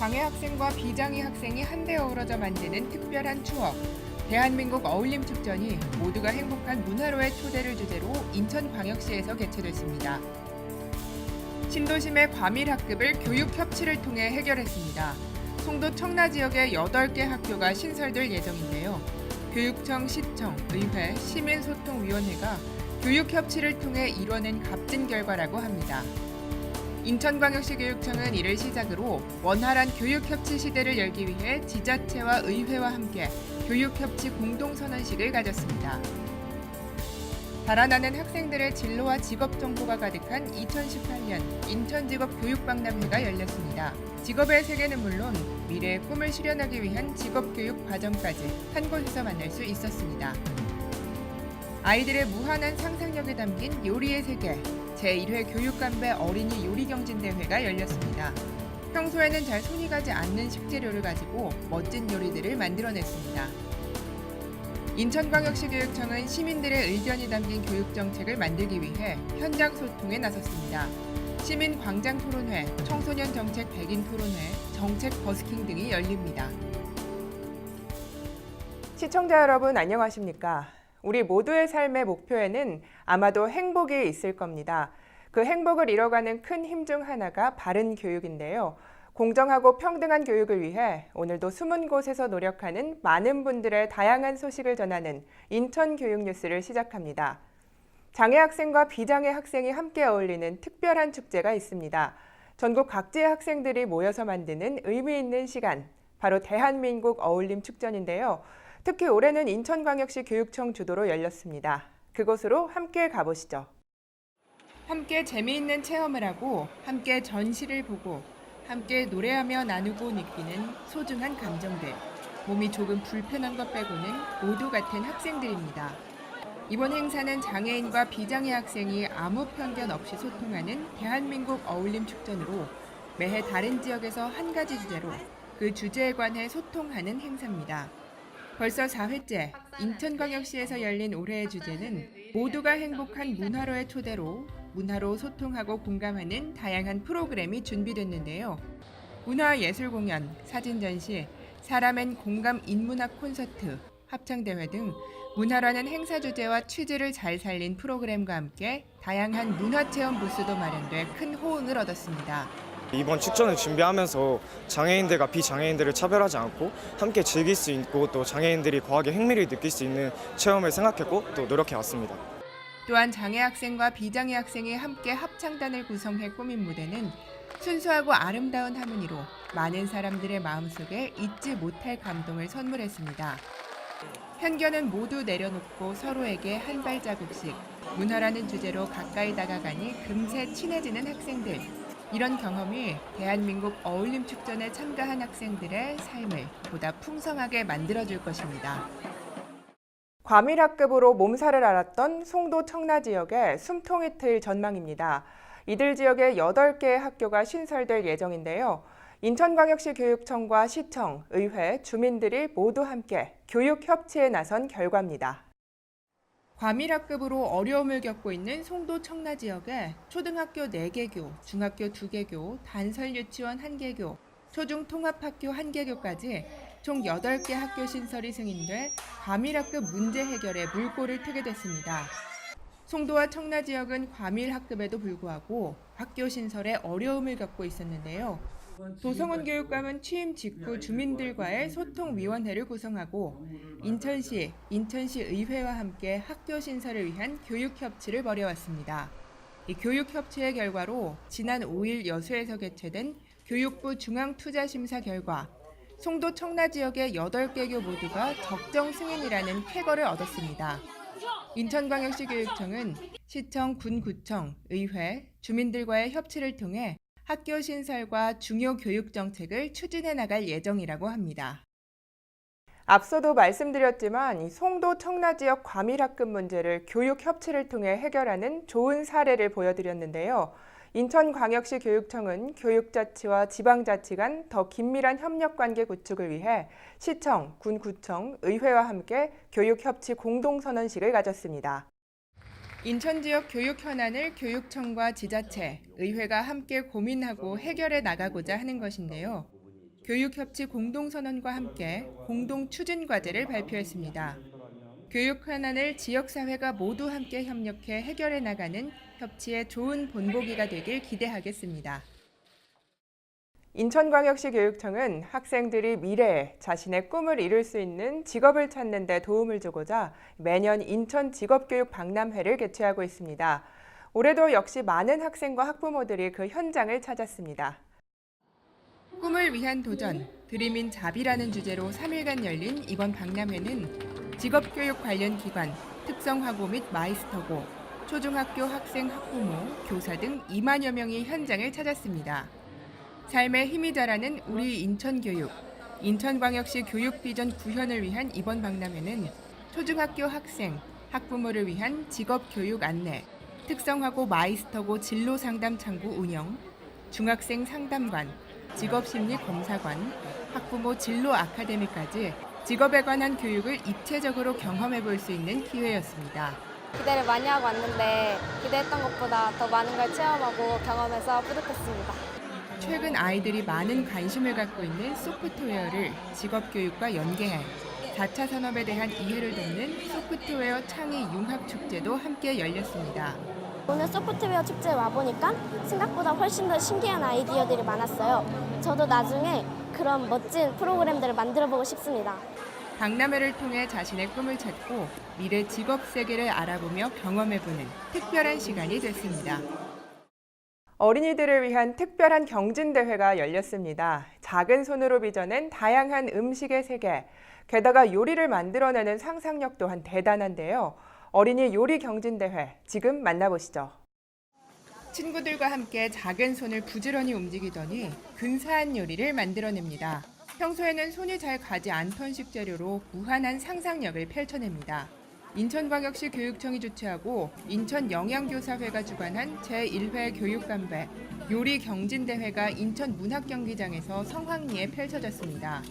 장애 학생과 비장애 학생이 한데 어우러져 만드는 특별한 추억. 대한민국 어울림 축전이 모두가 행복한 문화로의 초대를 주제로 인천광역시에서 개최됐습니다. 신도심의 과밀학급을 교육 협치를 통해 해결했습니다. 송도 청라 지역의 8개 학교가 신설될 예정인데요. 교육청, 시청, 의회, 시민소통위원회가 교육 협치를 통해 이뤄낸 값진 결과라고 합니다. 인천광역시 교육청은 이를 시작으로 원활한 교육협치 시대를 열기 위해 지자체와 의회와 함께 교육협치 공동선언식을 가졌습니다. 달아나는 학생들의 진로와 직업 정보가 가득한 2018년 인천직업교육박람회가 열렸습니다. 직업의 세계는 물론 미래의 꿈을 실현하기 위한 직업교육 과정까지 한 곳에서 만날 수 있었습니다. 아이들의 무한한 상상력이 담긴 요리의 세계 제1회 교육감배 어린이 요리경진대회가 열렸습니다. 평소에는 잘 손이 가지 않는 식재료를 가지고 멋진 요리들을 만들어냈습니다. 인천광역시 교육청은 시민들의 의견이 담긴 교육정책을 만들기 위해 현장 소통에 나섰습니다. 시민 광장 토론회, 청소년 정책 백인 토론회, 정책 버스킹 등이 열립니다. 시청자 여러분 안녕하십니까? 우리 모두의 삶의 목표에는 아마도 행복이 있을 겁니다. 그 행복을 이뤄가는 큰 힘 중 하나가 바른 교육인데요. 공정하고 평등한 교육을 위해 오늘도 숨은 곳에서 노력하는 많은 분들의 다양한 소식을 전하는 인천교육뉴스를 시작합니다. 장애 학생과 비장애 학생이 함께 어울리는 특별한 축제가 있습니다. 전국 각지의 학생들이 모여서 만드는 의미 있는 시간, 바로 대한민국 어울림 축전인데요. 특히 올해는 인천광역시 교육청 주도로 열렸습니다. 그곳으로 함께 가보시죠. 함께 재미있는 체험을 하고 함께 전시를 보고 함께 노래하며 나누고 느끼는 소중한 감정들. 몸이 조금 불편한 것 빼고는 모두 같은 학생들입니다. 이번 행사는 장애인과 비장애 학생이 아무 편견 없이 소통하는 대한민국 어울림 축전으로 매해 다른 지역에서 한 가지 주제로 그 주제에 관해 소통하는 행사입니다. 벌써 4회째 인천광역시에서 열린 올해의 주제는 모두가 행복한 문화로의 초대로 문화로 소통하고 공감하는 다양한 프로그램이 준비됐는데요. 문화예술 공연, 사진 전시, 사람앤 공감 인문학 콘서트, 합창대회 등 문화라는 행사 주제와 취지를 잘 살린 프로그램과 함께 다양한 문화체험 부스도 마련돼 큰 호응을 얻었습니다. 이번 축전을 준비하면서 장애인들과 비장애인들을 차별하지 않고 함께 즐길 수 있고 또 장애인들이 과하게 흥미를 느낄 수 있는 체험을 생각했고 또 노력해왔습니다. 또한 장애 학생과 비장애 학생이 함께 합창단을 구성해 꾸민 무대는 순수하고 아름다운 하모니로 많은 사람들의 마음속에 잊지 못할 감동을 선물했습니다. 편견은 모두 내려놓고 서로에게 한 발자국씩 문화라는 주제로 가까이 다가가니 금세 친해지는 학생들. 이런 경험이 대한민국 어울림 축전에 참가한 학생들의 삶을 보다 풍성하게 만들어줄 것입니다. 과밀학급으로 몸살을 앓았던 송도 청라 지역의 숨통이 트일 전망입니다. 이들 지역에 8개의 학교가 신설될 예정인데요. 인천광역시 교육청과 시청, 의회, 주민들이 모두 함께 교육 협치에 나선 결과입니다. 과밀학급으로 어려움을 겪고 있는 송도 청라 지역에 초등학교 4개교, 중학교 2개교, 단설 유치원 1개교, 초중 통합학교 1개교까지 총 8개 학교 신설이 승인돼 과밀학급 문제 해결에 물꼬를 트게 됐습니다. 송도와 청라 지역은 과밀학급에도 불구하고 학교 신설에 어려움을 겪고 있었는데요. 도성훈 교육감은 취임 직후 주민들과의 소통위원회를 구성하고 인천시 의회와 함께 학교 신설을 위한 교육협치를 벌여왔습니다. 이 교육협치의 결과로 지난 5일 여수에서 개최된 교육부 중앙투자심사 결과 송도 청라 지역의 8개교 모두가 적정 승인이라는 쾌거를 얻었습니다. 인천광역시 교육청은 시청, 군구청, 의회, 주민들과의 협치를 통해 학교 신설과 중요 교육 정책을 추진해 나갈 예정이라고 합니다. 앞서도 말씀드렸지만 송도 청라 지역 과밀학급 문제를 교육 협치를 통해 해결하는 좋은 사례를 보여드렸는데요. 인천광역시 교육청은 교육자치와 지방자치 간 더 긴밀한 협력관계 구축을 위해 시청, 군구청, 의회와 함께 교육협치 공동선언식을 가졌습니다. 인천 지역 교육 현안을 교육청과 지자체, 의회가 함께 고민하고 해결해 나가고자 하는 것인데요. 교육협치 공동선언과 함께 공동추진과제를 발표했습니다. 교육 현안을 지역사회가 모두 함께 협력해 해결해 나가는 협치의 좋은 본보기가 되길 기대하겠습니다. 인천광역시 교육청은 학생들이 미래에 자신의 꿈을 이룰 수 있는 직업을 찾는 데 도움을 주고자 매년 인천 직업교육 박람회를 개최하고 있습니다. 올해도 역시 많은 학생과 학부모들이 그 현장을 찾았습니다. 꿈을 위한 도전, 드림인 잡이라는 주제로 3일간 열린 이번 박람회는 직업교육 관련 기관, 특성화고 및 마이스터고, 초중학교 학생, 학부모, 교사 등 2만여 명이 현장을 찾았습니다. 삶의 힘이 자라는 우리 인천교육, 인천광역시 교육비전 구현을 위한 이번 박람회는 초중학교 학생, 학부모를 위한 직업교육 안내, 특성화고 마이스터고 진로상담 창구 운영, 중학생 상담관, 직업심리 검사관, 학부모 진로 아카데미까지 직업에 관한 교육을 입체적으로 경험해 볼 수 있는 기회였습니다. 기대를 많이 하고 왔는데 기대했던 것보다 더 많은 걸 체험하고 경험해서 뿌듯했습니다. 최근 아이들이 많은 관심을 갖고 있는 소프트웨어를 직업교육과 연계해 4차 산업에 대한 이해를 돕는 소프트웨어 창의 융합축제도 함께 열렸습니다. 오늘 소프트웨어 축제에 와보니까 생각보다 훨씬 더 신기한 아이디어들이 많았어요. 저도 나중에 그런 멋진 프로그램들을 만들어보고 싶습니다. 박람회를 통해 자신의 꿈을 찾고 미래 직업 세계를 알아보며 경험해보는 특별한 시간이 됐습니다. 어린이들을 위한 특별한 경진대회가 열렸습니다. 작은 손으로 빚어낸 다양한 음식의 세계, 게다가 요리를 만들어내는 상상력 또한 대단한데요. 어린이 요리 경진대회, 지금 만나보시죠. 친구들과 함께 작은 손을 부지런히 움직이더니 근사한 요리를 만들어냅니다. 평소에는 손이 잘 가지 않던 식재료로 무한한 상상력을 펼쳐냅니다. 인천광역시 교육청이 주최하고 인천영양교사회가 주관한 제1회 교육감배 요리 경진대회가 인천 문학경기장에서 성황리에 펼쳐졌습니다.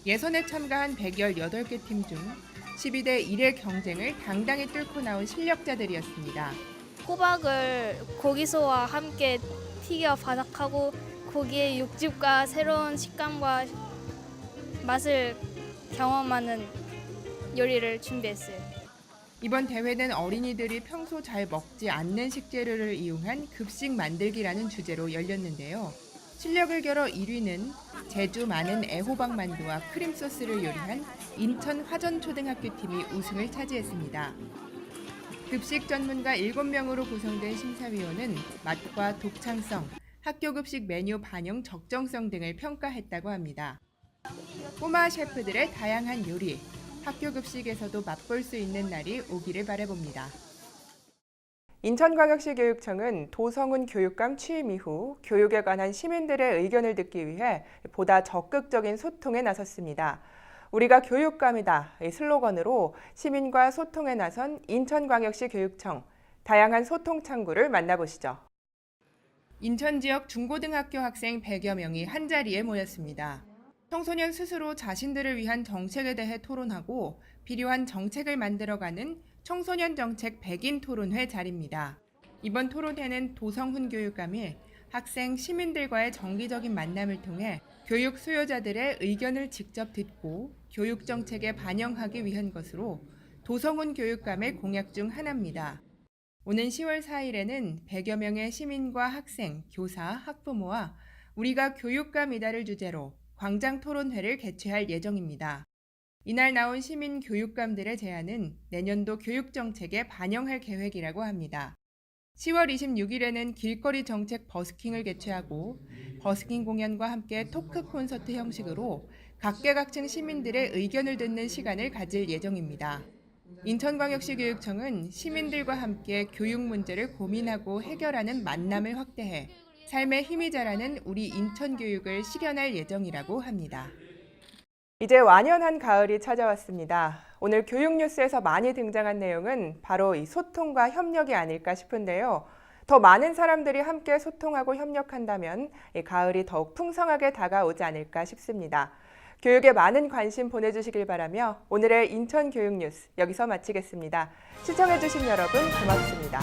예선에 참가한 118개 팀 중 12대 1의 경쟁을 당당히 뚫고 나온 실력자들이었습니다. 호박을 고기소와 함께 튀겨 바삭하고 고기의 육즙과 새로운 식감과 맛을 경험하는 요리를 준비했어요. 이번 대회는 어린이들이 평소 잘 먹지 않는 식재료를 이용한 급식 만들기라는 주제로 열렸는데요. 실력을 겨뤄 1위는 제주 많은 애호박 만두와 크림 소스를 요리한 인천 화전초등학교 팀이 우승을 차지했습니다. 급식 전문가 7명으로 구성된 심사위원은 맛과 독창성, 학교 급식 메뉴 반영 적정성 등을 평가했다고 합니다. 꼬마 셰프들의 다양한 요리, 학교 급식에서도 맛볼 수 있는 날이 오기를 바라봅니다. 인천광역시 교육청은 도성훈 교육감 취임 이후 교육에 관한 시민들의 의견을 듣기 위해 보다 적극적인 소통에 나섰습니다. 우리가 교육감이다 이 슬로건으로 시민과 소통에 나선 인천광역시 교육청, 다양한 소통 창구를 만나보시죠. 인천 지역 중고등학교 학생 100여 명이 한자리에 모였습니다. 청소년 스스로 자신들을 위한 정책에 대해 토론하고 필요한 정책을 만들어가는 청소년 정책 100인 토론회 자리입니다. 이번 토론회는 도성훈 교육감이 학생, 시민들과의 정기적인 만남을 통해 교육 수요자들의 의견을 직접 듣고 교육 정책에 반영하기 위한 것으로 도성훈 교육감의 공약 중 하나입니다. 오는 10월 4일에는 100여 명의 시민과 학생, 교사, 학부모와 우리가 교육감이다를 주제로 광장 토론회를 개최할 예정입니다. 이날 나온 시민 교육감들의 제안은 내년도 교육 정책에 반영할 계획이라고 합니다. 10월 26일에는 길거리 정책 버스킹을 개최하고 버스킹 공연과 함께 토크 콘서트 형식으로 각계각층 시민들의 의견을 듣는 시간을 가질 예정입니다. 인천광역시 교육청은 시민들과 함께 교육 문제를 고민하고 해결하는 만남을 확대해 삶의 힘이 자라는 우리 인천 교육을 실현할 예정이라고 합니다. 이제 완연한 가을이 찾아왔습니다. 오늘 교육 뉴스에서 많이 등장한 내용은 바로 이 소통과 협력이 아닐까 싶은데요. 더 많은 사람들이 함께 소통하고 협력한다면 이 가을이 더욱 풍성하게 다가오지 않을까 싶습니다. 교육에 많은 관심 보내주시길 바라며 오늘의 인천 교육 뉴스 여기서 마치겠습니다. 시청해주신 여러분 고맙습니다.